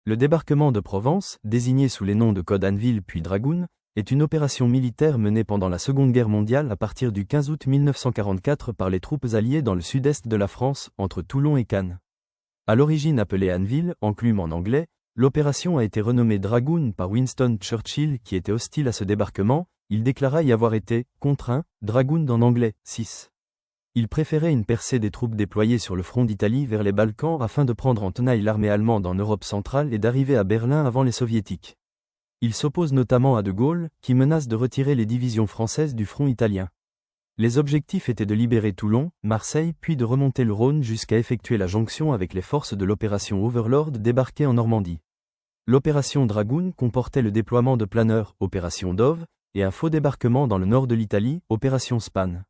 Le débarquement de Provence, désigné sous les noms de code Anvil puis Dragoon, est une opération militaire menée pendant la Seconde Guerre mondiale à partir du 15 août 1944 par les troupes alliées dans le sud-est de la France, entre Toulon et Cannes. À l'origine appelée Anvil, enclume en anglais, l'opération a été renommée Dragoon par Winston Churchill qui était hostile à ce débarquement. Il déclara y avoir été « contraint », Dragoon en anglais, 6. Il préférait une percée des troupes déployées sur le front d'Italie vers les Balkans afin de prendre en tenaille l'armée allemande en Europe centrale et d'arriver à Berlin avant les soviétiques. Il s'oppose notamment à De Gaulle, qui menace de retirer les divisions françaises du front italien. Les objectifs étaient de libérer Toulon, Marseille puis de remonter le Rhône jusqu'à effectuer la jonction avec les forces de l'opération Overlord débarquées en Normandie. L'opération Dragoon comportait le déploiement de planeurs, opération Dove, et un faux débarquement dans le nord de l'Italie, opération Span.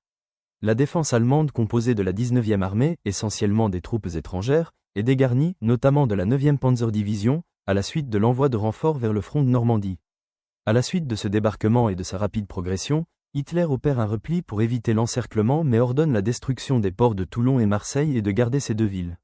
La défense allemande composée de la 19e armée, essentiellement des troupes étrangères, est dégarnie, notamment de la 9e Panzerdivision, à la suite de l'envoi de renforts vers le front de Normandie. À la suite de ce débarquement et de sa rapide progression, Hitler opère un repli pour éviter l'encerclement mais ordonne la destruction des ports de Toulon et Marseille et de garder ces deux villes.